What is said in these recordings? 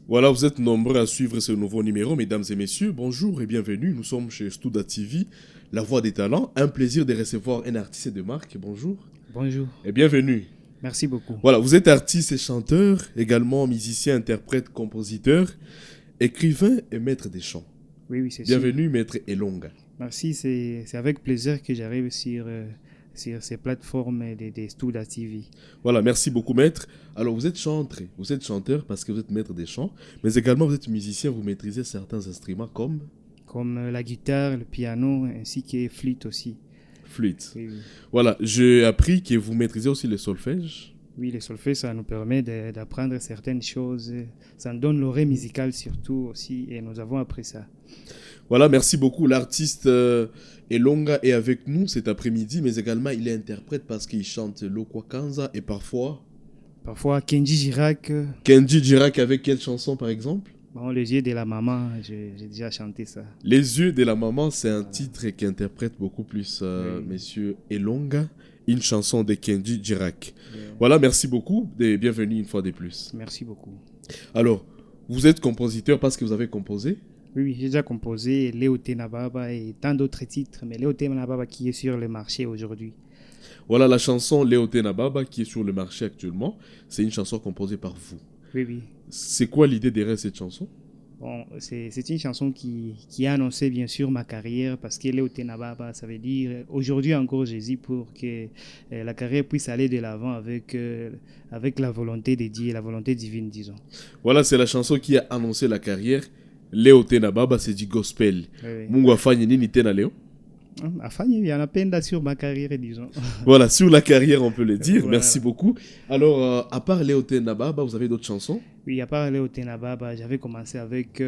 Voilà, vous êtes nombreux à suivre ce nouveau numéro, mesdames et messieurs. Bonjour et bienvenue. Nous sommes chez Studa TV, la voix des talents. Un plaisir de recevoir un artiste de marque. Bonjour Bonjour, et bienvenue. merci beaucoup. Voilà, vous êtes artiste et chanteur, également musicien, interprète, compositeur, écrivain et maître des chants. Oui, c'est sûr. Bienvenue, maître Elonga. Merci, c'est avec plaisir que j'arrive sur ces plateformes des Studa TV. Voilà, merci beaucoup, maître. Alors, vous êtes chanteur parce que vous êtes maître des chants, mais également vous êtes musicien, vous maîtrisez certains instruments comme Comme la guitare, le piano, ainsi que flûte aussi. flûte. Oui, oui. Voilà, j'ai appris que vous maîtrisez aussi le solfège. Oui, le solfège, ça nous permet d'apprendre certaines choses. Ça nous donne l'oreille musicale surtout aussi, et nous avons appris ça. Voilà, merci beaucoup. L'artiste Elonga est avec nous cet après-midi, mais également il est interprète parce qu'il chante Lokwa Kanza et parfois Parfois, Kenji Girac, Kenji Girac avec quelle chanson par exemple? bon, les yeux de la maman, j'ai déjà chanté ça. Les yeux de la maman, c'est un titre qui interprète beaucoup plus Oui. Monsieur Elonga, une chanson de Kenji Girac. Euh, Voilà, merci beaucoup et bienvenue une fois de plus. Merci beaucoup. Alors, vous êtes compositeur parce que vous avez composé? Oui, oui, j'ai déjà composé Léo Tenababa et tant d'autres titres, mais Léo Tenababa qui est sur le marché aujourd'hui. Voilà la chanson Léoté Nababa qui est sur le marché actuellement. C'est une chanson composée par vous. Oui, oui. C'est quoi l'idée derrière cette chanson? Bon, c'est une chanson qui a annoncé bien sûr ma carrière parce que Léo Tenababa, ça veut dire aujourd'hui encore Jésus pour que la carrière puisse aller de l'avant avec la volonté de Dieu, la volonté divine, disons. Voilà, c'est la chanson qui a annoncé la carrière. Léoté Nababa, c'est du gospel. Oui, oui. Mungu afanye nini tena Léo? Enfin, il y en a peine sur ma carrière, disons. Voilà, sur la carrière, on peut le dire. Voilà. Merci beaucoup. Alors, à part Léoté Nababa, vous avez d'autres chansons? Oui, à part Léo Tenababa, j'avais commencé avec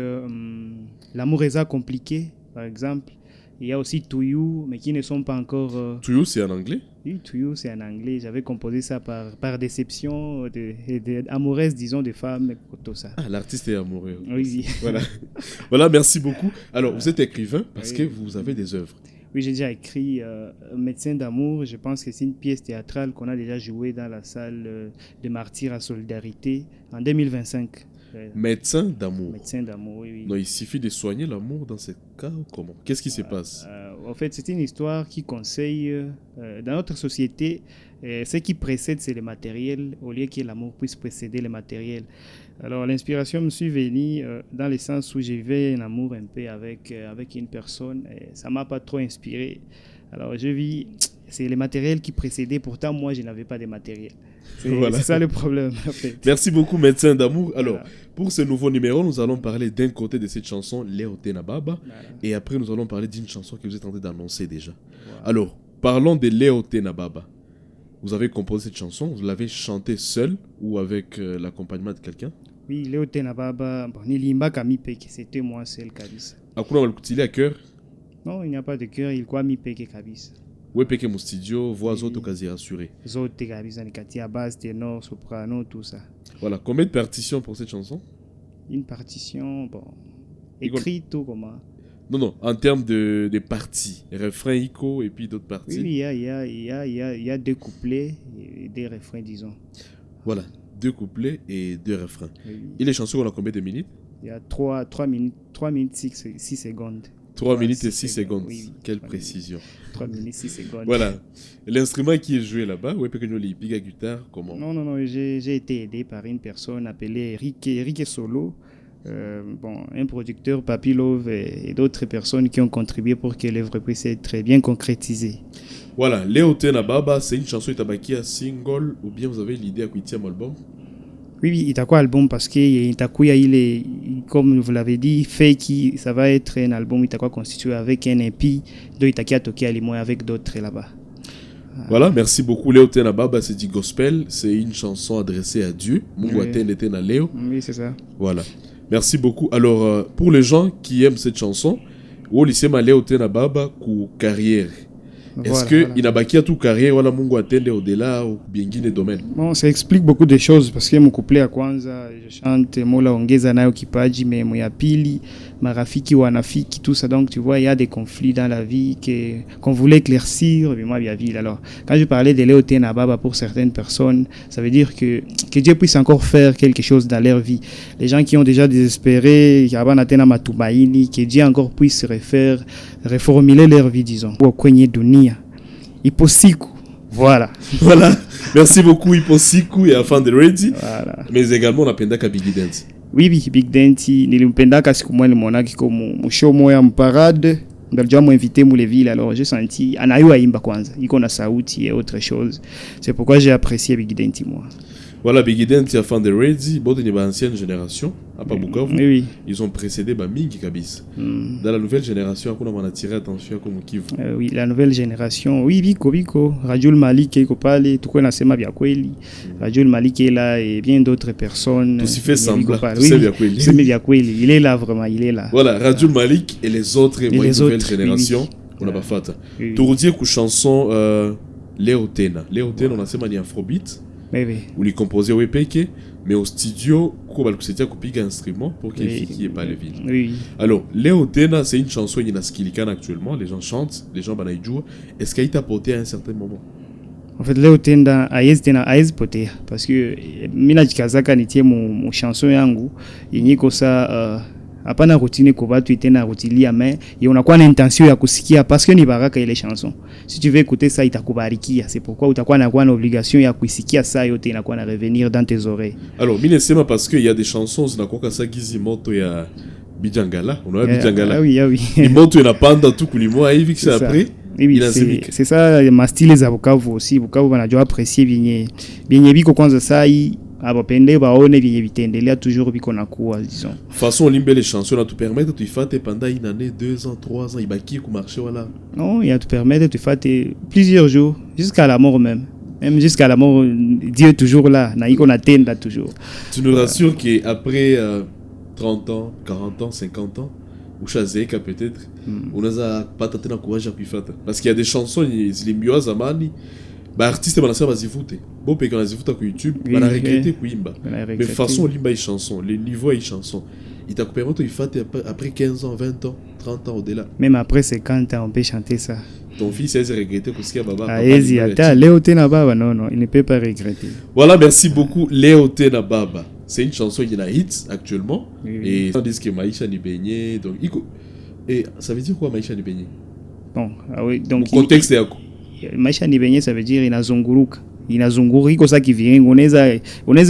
L'amour est compliqué, par exemple. Il y a aussi To You, mais qui ne sont pas encore. Tuyo, c'est en anglais? Oui, To You, c'est en anglais. J'avais composé ça par déception amoureuse, disons, des femmes, tout ça. Ah, l'artiste est amoureux. Oui, oui. Voilà. Voilà, merci beaucoup. Alors, vous êtes écrivain parce Oui. que vous avez des œuvres. Oui, j'ai déjà écrit Médecin d'amour. Je pense que c'est une pièce théâtrale qu'on a déjà jouée dans la salle de Martyrs à Solidarité en 2025. Médecin d'amour. Médecin d'amour, oui, oui. Non, il suffit de soigner l'amour dans ce cas ou comment? Qu'est-ce qui se passe? En fait, c'est une histoire qui conseille, dans notre société, ce qui précède, c'est le matériel, au lieu que l'amour puisse précéder le matériel. Alors, l'inspiration me suis venue dans le sens où j'ai vécu un amour un peu avec une personne, et ça ne m'a pas trop inspiré. Alors, je vis, c'est le matériel qui précédait, pourtant, moi, je n'avais pas de matériel. Voilà. C'est ça le problème, en fait. Merci beaucoup, médecin d'amour. Alors, Voilà. pour ce nouveau numéro, nous allons parler d'un côté de cette chanson, Léoté Nababa, Voilà. et après, nous allons parler d'une chanson que vous êtes en train d'annoncer déjà. Voilà. Alors, parlons de Léoté Nababa. Vous avez composé cette chanson, vous l'avez chantée seule ou avec l'accompagnement de quelqu'un? Oui, Léo Tenababa, bon, Nilimba Kamipeke, c'était moi seul, Kabisa. Akuna Walkutili à cœur, Non, il n'y a pas de cœur, il croit Mipeke Kabisa. Wepeke mon studio, voix Oui. auto quasi rassurée. Zote Kabisa, Nikatia, basse, ténor, soprano, tout ça. Voilà, combien de partitions pour cette chanson? Une partition, bon, Igor- écrite tout comment. Non, en termes de parties, refrain, Ico et puis d'autres Oui, parties. oui, il y a deux couplets et des refrains, disons. Voilà, 2 couplets et 2 refrains. Oui, oui. Et les chansons, on a combien de minutes? Il y a 3 minutes 6 secondes. 3 Ouais, minutes et 6 six secondes. oui, oui. Quelle 3 précision. 3 minutes 6 secondes. Voilà. L'instrument qui est joué là-bas, ouais, peut que nous les piga guitare, comment? Non, j'ai été aidé par une personne appelée Rick Solo, bon, un producteur, Papy Love et d'autres personnes qui ont contribué pour que l'œuvre puisse être bien concrétisée. Voilà, Léoté Nababa, c'est une chanson itabaki à single ou bien vous avez l'idée à un album? Oui, oui, Itaku album parce que Itakuya, comme vous l'avez dit, ça va être un album Itakuya constitué avec un EP de Itakia Toki Alimoy avec d'autres là-bas. Voilà, merci beaucoup. Léoté Nababa, c'est du gospel, c'est une chanson adressée à Dieu. Mungu Oui. atende tena Léo. Oui, c'est ça. Voilà. Merci beaucoup. Alors, pour les gens qui aiment cette chanson, au lycée Léoté Nababa, ku carrière. Est-ce Voilà, que voilà. inabaki à tout carrière, voilà Mungu atende au-delà ou bingine domaine? Bon, ça explique beaucoup de choses parce que mon couplet à kwanza, je chante Mola ongeza nayo kipaji, mais ya pili marafiki, wanafiki, tout ça. Donc, tu vois, il y a des conflits dans la vie qu'on voulait éclaircir. Mais moi, il y a ville. Alors, quand je parlais de Léotena Baba pour certaines personnes, ça veut dire que Dieu puisse encore faire quelque chose dans leur vie. Les gens qui ont déjà désespéré, que Dieu encore puisse refaire, reformuler leur vie, disons. Voilà. Voilà. Merci beaucoup, Iposiku et Afan de Ready. Voilà. Mais également, on a pendaka Big Dance. Oui, Big Dance, nilimpendaka siku moja nimeona kiko show moya mparade. Ngalijua m'inviter moule ville, alors j'ai senti anayua imba kwanza. Iko na sauti et autre chose. C'est pourquoi j'ai apprécié Big Dance moi. Voilà, Big Dance et Afan de Ready, bon, de l'ancienne génération, à Pabukavu, oui. Ils ont précédé Mingi Kabis. Dans la nouvelle génération, on a attiré attention comme Kivu. Oui, la nouvelle génération, oui, Biko, Rajul Malik, Ekopale, tout qu'on a sema Biakweli, Rajul Malik est là et bien d'autres personnes. Tout s'y fait semblant, oui, Biakweli, il est là vraiment, il est là. Voilà, Rajul Malik et les autres nouvelles générations, on n'a pas fait. Tout dire que chanson Léotena, on a sema ni Afrobeat. Oui. Où les composés au EPK, mais au studio, c'était un instrument pour qu'il n'y ait pas les villes. Oui. Alors, Léotena, c'est une chanson qui est skilikan actuellement, les gens chantent, les gens banaïdjou. Est-ce qu'il t'a porté à un certain moment? En fait, Léotena a porté parce que mina jikazaka nitie mon chanson yangu, yenyiko ça hapana routine ko batu itena routilia mais et on a quoi l'intention ya kusikia parce que ni baraka ile chanson. Si tu veux écouter ça itakubarikia, c'est pourquoi utakuwa na kwa obligation ya kusikia ça yote inakuwa na revenir dans tes oreilles. Alors, minesema parce que il y a des chansons zinakuwa ça gizi moto ya Bijangala, on a Bijangala. Ah oui. Ni moto inapanda tu kulimo hivi que ça après. Oui, c'est ça ma style za Bukavu aussi, Bukavu wanajua apprécier bien biko kwanza sai abapende baone vyenye vitendelea toujours biko na kuwa disons. Façon limber les chansons là te permettre de faire pendant une année, 2 ans, 3 ans, il baki ku marcher voilà. Non, il te permettre de faire plusieurs jours jusqu'à la mort même. Même jusqu'à la mort, Dieu est toujours là, na iko na tenda toujours. Tu nous rassures qu'après 30 ans, 40 ans, 50 ans ou chazeka peut-être, on n'a pas tenté d'encourager à kuifata parce qu'il y a des chansons les mieux zamani. Bah artiste banasema bazivute bon pe kana zivuta ku YouTube bana regretter kuimba mais façon limba les chansons les niveaux des chansons il t'a permis de faire après 15 ans 20 ans 30 ans au-delà même après 50 ans on peut chanter ça. Ton fils a regretté parce qu'il y a baba Léotena Baba non il ne peut pas regretter. Voilà, merci beaucoup Léotena Baba. C'est une chanson qui est hit actuellement et on dit que Maïcha ni beigné donc et ça veut dire quoi Maïcha ni beigné? Bon donc le contexte est maisha ni benye ça veut dire inazunguruka iko ça qui vient unaweza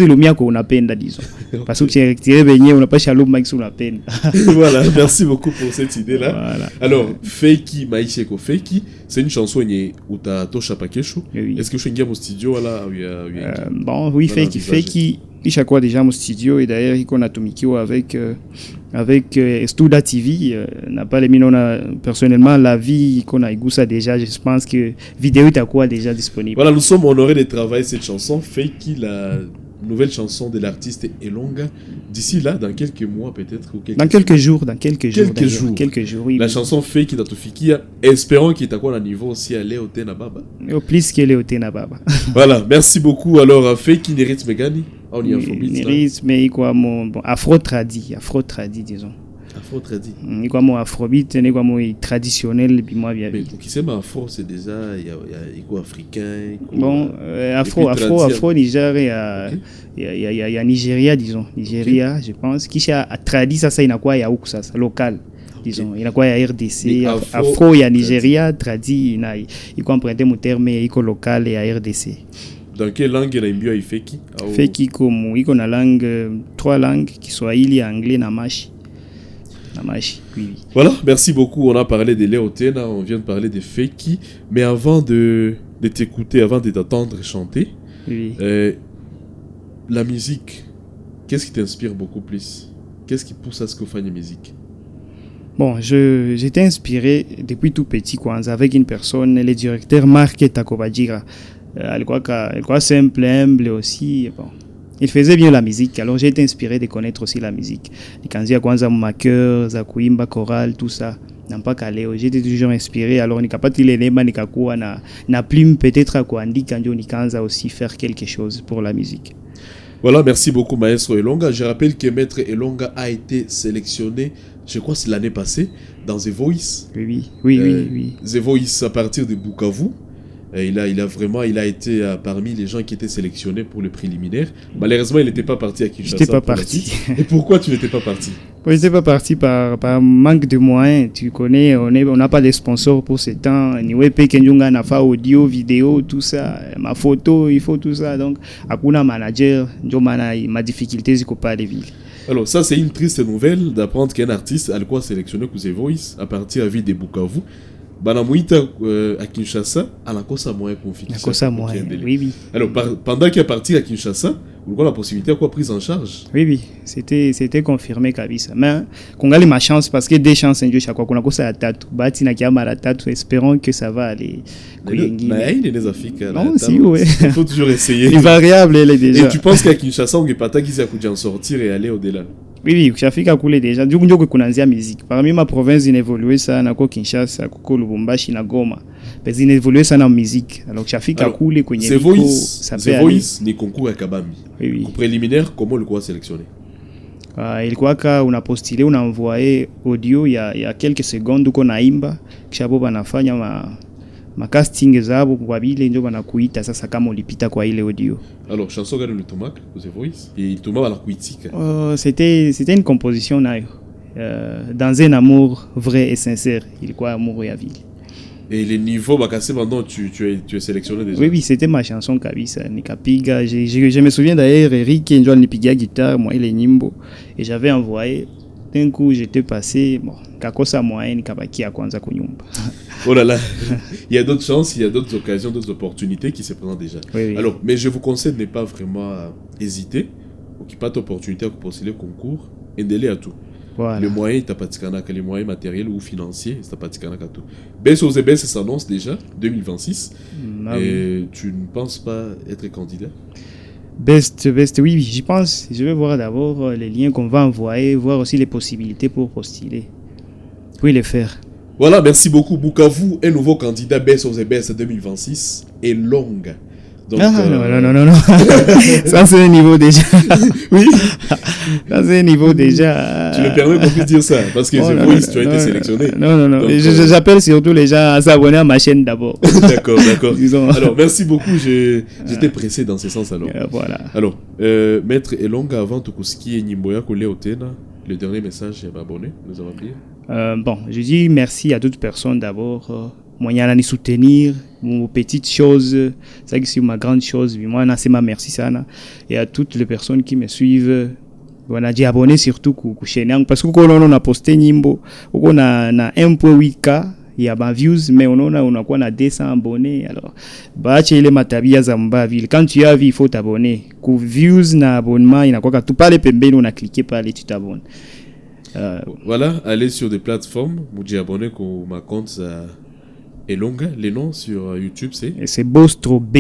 lumia kwa unapenda disons parce que tu es benye unapasha luma kisi unapenda. Voilà, merci beaucoup pour cette idée là. Voilà. Alors Feki Maisha ko Feki c'est une chanson yenye utatosha pakesho. Est-ce que je suis au studio voilà bon oui Feki isha kwa déjà mon studio et d'ailleurs iko natumikiwa avec Studa TV n'a pas les minona personnellement la vie qu'on a igusa déjà je pense que vidéo itakuwa déjà disponible. Voilà, nous sommes honorés de travailler cette chanson Feki, la nouvelle chanson de l'artiste Elonga d'ici là dans quelques mois peut-être ou quelques jours oui. La chanson Feki d'Atofikia espérons qu'il itakuwa na niveau aussi à Léotena Baba au plus que Léotena Baba. Voilà, merci beaucoup. Alors Feki ni rythme gani on y afrobeat mais quoi mon afro tradi disons afro tradi ni quoi mon afrobeat ni quoi mon traditionnel puis moi bien mais qui c'est afro c'est déjà il y a quoi africain bon afro Niger il y a Nigeria disons Nigeria je pense qui a tradi ça inakuwa ya huku sasa local disons inakuwa ya RDC afro ya Nigeria tradi iko emprunté mon terme iko local ya RDC. Dans quelle langue il y a Feki? Feki comme iko na langue 3 langues Kiswahili, anglais na mashi. Oui. Voilà, merci beaucoup. On a parlé de Léotena, on vient de parler de Feki, mais avant de t'écouter, avant de t'entendre chanter, la musique, qu'est-ce qui t'inspire beaucoup plus? Qu'est-ce qui pousse à ce qu'on fasse une musique? Bon, j'étais inspiré depuis tout petit avec une personne, le directeur Marc Takobadjira. Alikuwa simple, humble aussi. Bon. Il faisait bien la musique, alors j'ai été inspiré de connaître aussi la musique. Nikanzia kwanza maker, za kuimba, chorale, tout ça. Nampaka leo, j'étais toujours inspiré, alors nikapati ile neema nikakuwa na plume peut-être à kuandika ndio nikaanza aussi faire quelque chose pour la musique. Voilà, merci beaucoup Maestro Elonga. Je rappelle que Maître Elonga a été sélectionné je crois que c'est l'année passée, dans The Voice. Oui. The Voice à partir de Bukavu. Il a été parmi les gens qui étaient sélectionnés pour le préliminaire. Malheureusement, il n'était pas parti à Kinshasa. Je n'étais pas parti. Et pourquoi tu n'étais pas parti? Je n'étais pas parti par manque de moyens. Tu connais, on n'a pas de sponsors pour ce temps. Niwepe Kenjunga n'a pas audio, vidéo, tout ça. Ma photo, il faut tout ça. Donc, Akuna manager, ma difficulté, c'est qu'on pas de ville. Alors, ça, c'est une triste nouvelle d'apprendre qu'un artiste a le quoi sélectionné pour The Voice à partir de la ville de Bukavu. Banamuita à Kinshasa, à la Kosa moyen conflit. La Kosa moyen, oui. Alors, pendant qu'il est parti à Kinshasa, vous avez la possibilité de quoi prise en charge? Oui, c'était confirmé Kabisa. Mais qu'on a ma chance parce que des chances en Dieu chaque fois qu'on a Kosa à Tatu, Bati na Kiamara Tatu, espérons que ça va aller. Mais il est des Africains. Non, si, oui. Il faut toujours essayer. Les variables, elle est déjà. Et tu penses qu'à Kinshasa, on ne peut pas en sortir et aller au-delà? Oui, Shafika a coulé déjà. Du coup, nous connaissons musique. Parmi ma province, il évolue ça, na Kinshasa, Koko Lubumbashi, na Goma. Mais il évolue ça dans la musique. Alors Shafika a coulé qu'on y a. The Voice, ni concours à Kabambi. Oui. Au préliminaire, comment le quoi sélectionner? Il croit qu'on a postulé, on a envoyé audio il y a quelques secondes qu'on a imba. Kishabo banafanya ma casting zabo kwa bile ndio banakuita sasa kama ulipita kwa ile audio. Alors chanson gani ulitumaka pour The Voice et ilituma banakuitika? C'était une composition nayo dans un amour vrai et sincère, il quoi amour ya ville. Et les niveaux bakassé pendant tu es sélectionné déjà? Oui, c'était ma chanson kabisa nikapiga. Je me souviens d'ailleurs Eric ndio alinipigia guitare moi ile nyimbo et j'avais envoyé. D'un coup j'étais passé kakosa moyen nikabaki ya kwanza kunyumba. Oh là là, il y a d'autres chances, il y a d'autres occasions, d'autres opportunités qui se présentent déjà. Oui. Alors, mais je vous conseille de ne pas vraiment hésiter. Ou qu'il n'y ait pas d'opportunité à postuler le concours, et d'aller à tout. Voilà. Les moyens, les moyens matériels ou financiers, c'est pas tout. Bess aux EBS s'annonce déjà, 2026. Et tu ne penses pas être candidat? Best, oui, j'y pense. Je vais voir d'abord les liens qu'on va envoyer, voir aussi les possibilités pour postuler. Puis les faire. Voilà, merci beaucoup. Bukavu, un nouveau candidat Best of the Best 2026 est longue. Donc, non. Ça, c'est un niveau déjà. Oui. Ça, c'est un niveau déjà. Tu me permets qu'on puisse dire ça parce que The Voice, tu as été sélectionné. Non. Donc, j'appelle surtout les gens à s'abonner à ma chaîne d'abord. D'accord. Alors, merci beaucoup. J'étais pressé dans ce sens alors. Voilà. Alors, Maître Elonga, avant Tukuski et Nimboya Koleotena, le dernier message à abonné, nous avons dit. Je dis merci à toute personne d'abord. Moi, il y a à soutenir mon petite chose, ça c'est ma grande chose. Moi, c'est ma merci sana. Et à toutes les personnes qui me suivent, on a dit abonner surtout à chaîne parce que quand on a posté Nimbo, on a 1.8K. Il y a ma views, mais on a 200 abonnés. Alors, les matabia zamba ville. Quand tu as vu, il faut t'abonner. Pour views na abonnement, il y a quoi que tu parles pembe, on a cliqué par les tu t'abonnes. Voilà, allez sur des plateformes, vous dites abonner pour ma compte Elonga. Les noms sur YouTube, c'est Bostro B.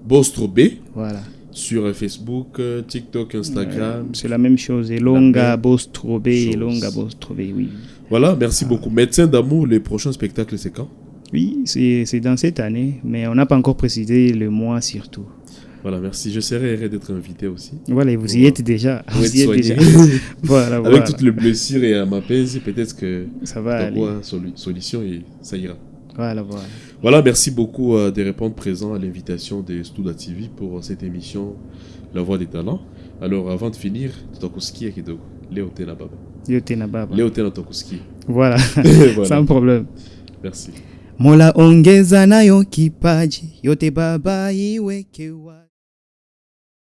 Bostro B. Voilà. Sur Facebook, TikTok, Instagram. C'est la même chose. Elonga, Bostro B, Elonga, Bostro B, oui. Voilà, merci beaucoup. Médecin d'amour, les prochains spectacles, c'est quand? Oui, c'est dans cette année, mais on n'a pas encore précisé le mois surtout. Voilà, merci. Je serais heureux d'être invité aussi. Voilà, vous y êtes déjà. Vous y êtes déjà. Voilà. Avec toutes les blessures et à ma pèse, peut-être que ça va aller. Solution et ça ira. Voilà, merci beaucoup de répondre présent à l'invitation de Studa TV pour cette émission La Voix des Talents. Alors, avant de finir, Tokuski et Kidogo, Léotena Baba. Léotena Tokuski. Voilà. Sans problème. Merci. Mola ongeza nayo kipaji yote baba iwekewa